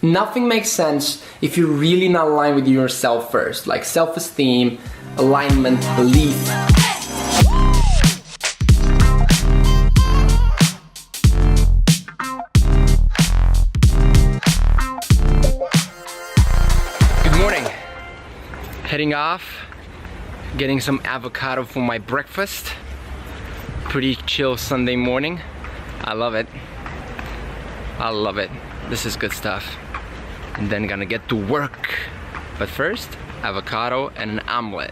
Nothing makes sense if you're really not aligned with yourself first, like self-esteem, alignment, belief. Good morning. Heading off, getting some avocado for my breakfast. Pretty chill Sunday morning. I love it. I love it. This is good stuff. And then gonna get to work. But first, avocado and an omelet.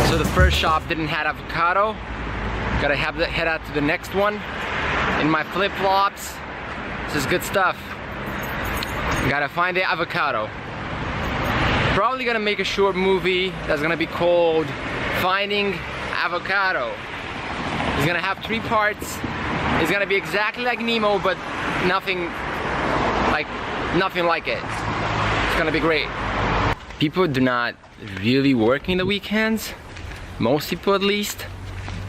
So the first shop didn't have avocado. Gotta head out to the next one in my flip-flops. This is good stuff. Gotta find the avocado. Probably gonna make a short movie that's gonna be called Finding Avocado. It's gonna have 3 parts. It's gonna be exactly like Nemo, but nothing like it. It's gonna be great. People do not really work in the weekends, most people at least.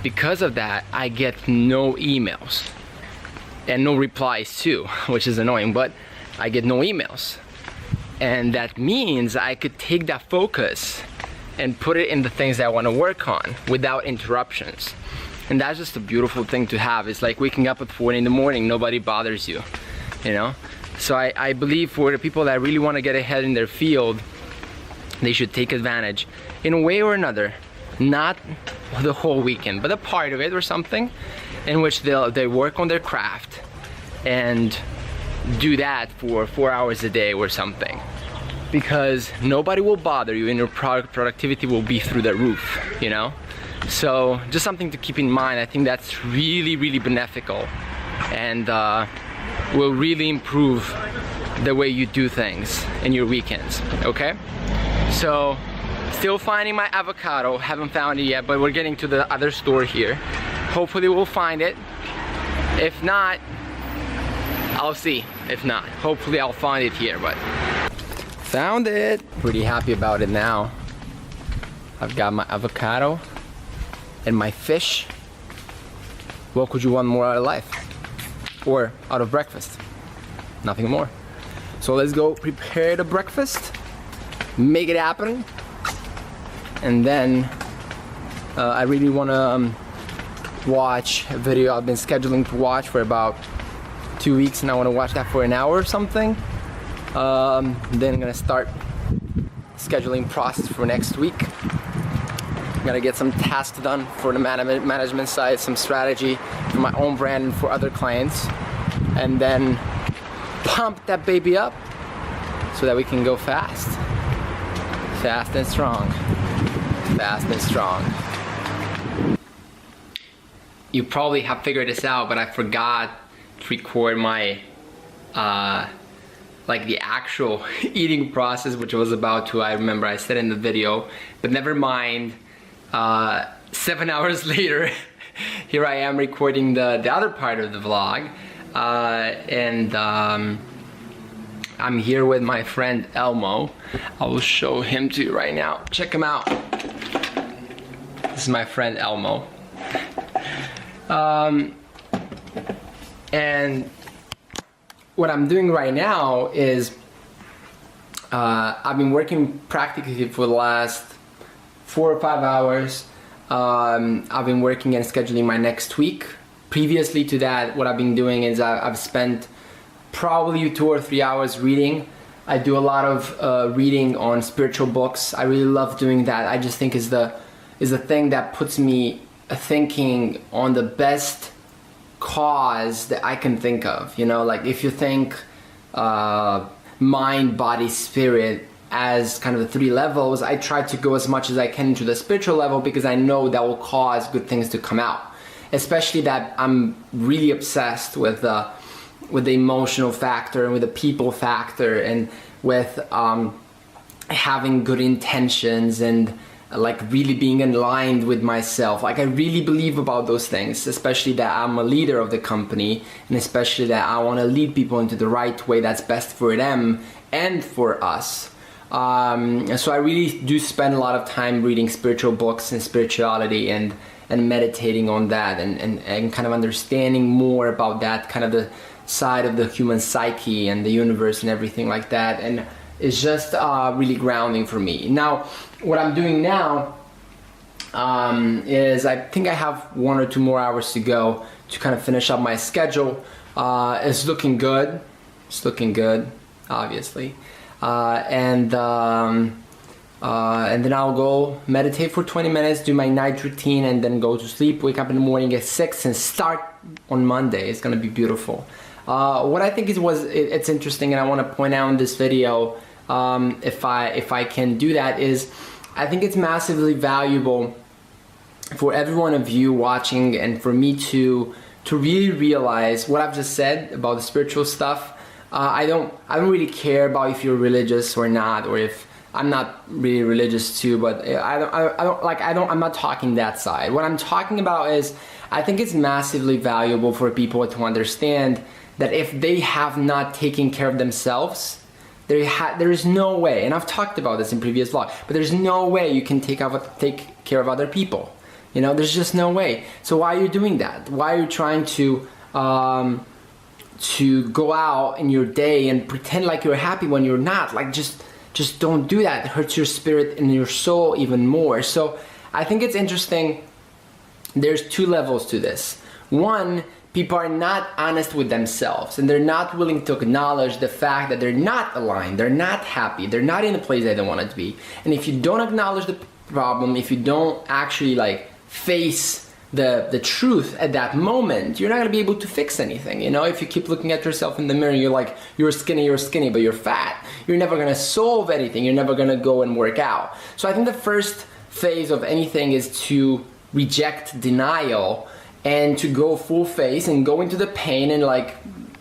Because of that, I get no emails and no replies too, which is annoying, but I get no emails. And that means I could take that focus and put it in the things that I want to work on without interruptions. And that's just a beautiful thing to have. It's like waking up at 4 in the morning, nobody bothers you, you know? So I believe for the people that really want to get ahead in their field, they should take advantage in a way or another, not the whole weekend, but a part of it or something in which they work on their craft and do that for 4 hours a day or something, because nobody will bother you and your productivity will be through the roof, you know? So just something to keep in mind. I think that's really, really beneficial and will really improve the way you do things in your weekends, okay? So still finding my avocado, haven't found it yet, but we're getting to the other store here. Hopefully we'll find it. If not, I'll see. If not, hopefully I'll find it here, but found it. Pretty happy about it now. I've got my avocado and my fish. What could you want more out of life? Or out of breakfast? Nothing more. So let's go prepare the breakfast, make it happen, and then I really want to watch a video I've been scheduling to watch for about 2 weeks, and I want to watch that for an hour or something. Then I'm gonna start scheduling process for next week. I'm gonna get some tasks done for the management side, some strategy for my own brand and for other clients, and then pump that baby up so that we can go fast and strong, fast and strong. You probably have figured this out, but I forgot to record my like the actual eating process, which I was about to. I remember I said in the video, but never mind. 7 hours later, here I am recording the other part of the vlog, and I'm here with my friend Elmo. I will show him to you right now. Check him out. This is my friend Elmo. And what I'm doing right now is I've been working practically for the last 4 or 5 hours. I've been working and scheduling my next week. Previously to that, what I've been doing is I've spent probably 2 or 3 hours reading. I do a lot of reading on spiritual books. I really love doing that. I just think is the thing that puts me thinking on the best cause that I can think of. You know, like if you think mind, body, spirit as kind of the 3 levels, I try to go as much as I can into the spiritual level because I know that will cause good things to come out. Especially that I'm really obsessed with the emotional factor and with the people factor and with having good intentions and like really being aligned with myself. Like I really believe about those things, especially that I'm a leader of the company and especially that I want to lead people into the right way that's best for them and for us. So I really do spend a lot of time reading spiritual books and spirituality and meditating on that and kind of understanding more about that kind of the side of the human psyche and the universe and everything like that. And it's just really grounding for me. Now, what I'm doing now is I think I have 1 or 2 more hours to go to kind of finish up my schedule. It's looking good. It's looking good, obviously. And then I'll go meditate for 20 minutes, do my night routine, and then go to sleep, wake up in the morning at 6 and start on Monday. It's gonna be beautiful. What I think it's interesting, and I want to point out in this video, if I can do that, is I think it's massively valuable for every one of you watching, and for me to really realize what I've just said about the spiritual stuff. I don't really care about if you're religious or not, or if I'm not really religious too, but I'm not talking that side. What I'm talking about is, I think it's massively valuable for people to understand that if they have not taken care of themselves, there is no way, and I've talked about this in previous vlogs, but there's no way you can take care of other people. You know, there's just no way. So why are you doing that? Why are you trying to go out in your day and pretend like you're happy when you're not? Like, just don't do that. It hurts your spirit and your soul even more. So I think it's interesting. There's 2 levels to this. One, people are not honest with themselves, and they're not willing to acknowledge the fact that they're not aligned, they're not happy, they're not in the place they want to be. And if you don't acknowledge the problem, if you don't actually like face the truth at that moment, you're not gonna be able to fix anything. You know, if you keep looking at yourself in the mirror, you're like, you're skinny, but you're fat, you're never gonna solve anything, you're never gonna go and work out. So I think the first phase of anything is to reject denial and to go full face and go into the pain and like,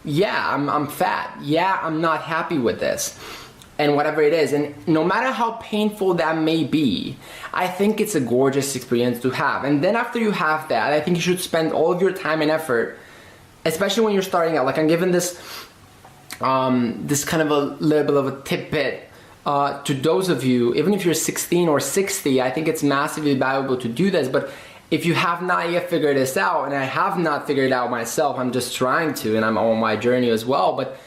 yeah, I'm fat, yeah, I'm not happy with this, and whatever it is. And no matter how painful that may be, I think it's a gorgeous experience to have. And then after you have that, I think you should spend all of your time and effort, especially when you're starting out. Like, I'm giving this this kind of a little bit of a tidbit to those of you, even if you're 16 or 60, I think it's massively valuable to do this. But if you have not yet figured this out, and I have not figured it out myself, I'm just trying to, and I'm on my journey as well, but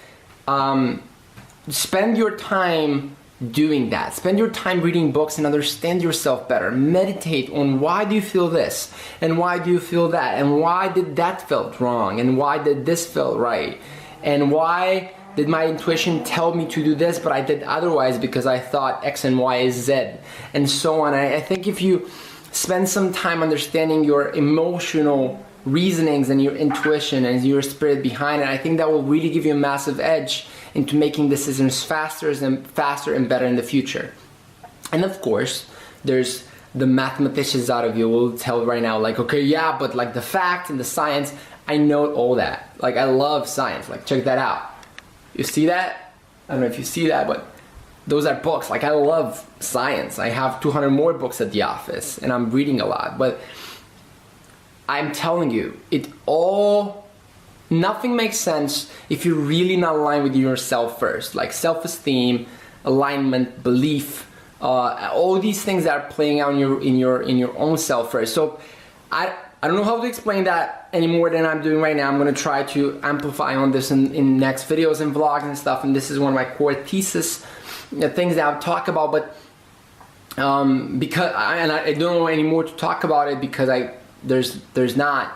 spend your time doing that. Spend your time reading books and understand yourself better. Meditate on why do you feel this, and why do you feel that, and why did that felt wrong, and why did this feel right, and why did my intuition tell me to do this but I did otherwise because I thought X and Y is Z, and so on. I think if you spend some time understanding your emotional reasonings and your intuition and your spirit behind it, I think that will really give you a massive edge into making decisions faster and better in the future. And of course, there's the mathematicians out of you will tell right now, like, okay, yeah, but like the fact and the science, I know all that. Like, I love science. Like, check that out. You see that? I don't know if you see that, but those are books. Like, I love science. I have 200 more books at the office, and I'm reading a lot. But I'm telling you, nothing makes sense if you're really not aligned with yourself first. Like self-esteem, alignment, belief, all these things that are playing out in your own self first. So I don't know how to explain that any more than I'm doing right now. I'm gonna try to amplify on this in next videos and vlogs and stuff. And this is one of my core thesis things that I'll talk about. But because I don't know any more to talk about it because there's not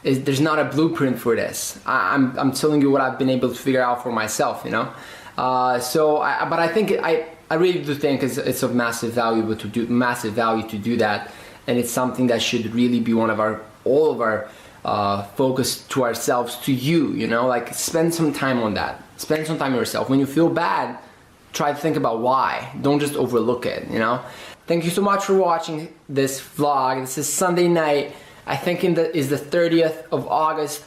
a blueprint for this. I'm telling you what I've been able to figure out for myself, you know. But I think I really do think it's of massive value to do that, and it's something that should really be all of our focus to ourselves, to you, you know. Like, spend some time on that. Spend some time on yourself. When you feel bad, try to think about why. Don't just overlook it, you know. Thank you so much for watching this vlog. This is Sunday night. I think is the 30th of August,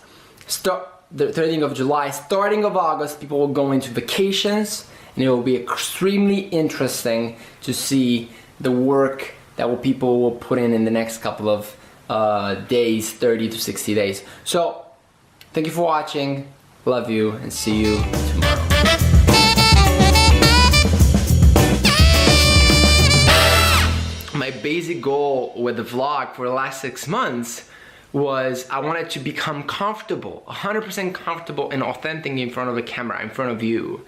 the 30th of July, starting of August, people will go into vacations, and it will be extremely interesting to see the work that people will put in the next couple of days, 30 to 60 days. So, thank you for watching, love you, and see you tomorrow. basic goal with the vlog for the last 6 months was I wanted to become comfortable, 100% comfortable and authentic in front of the camera, in front of you.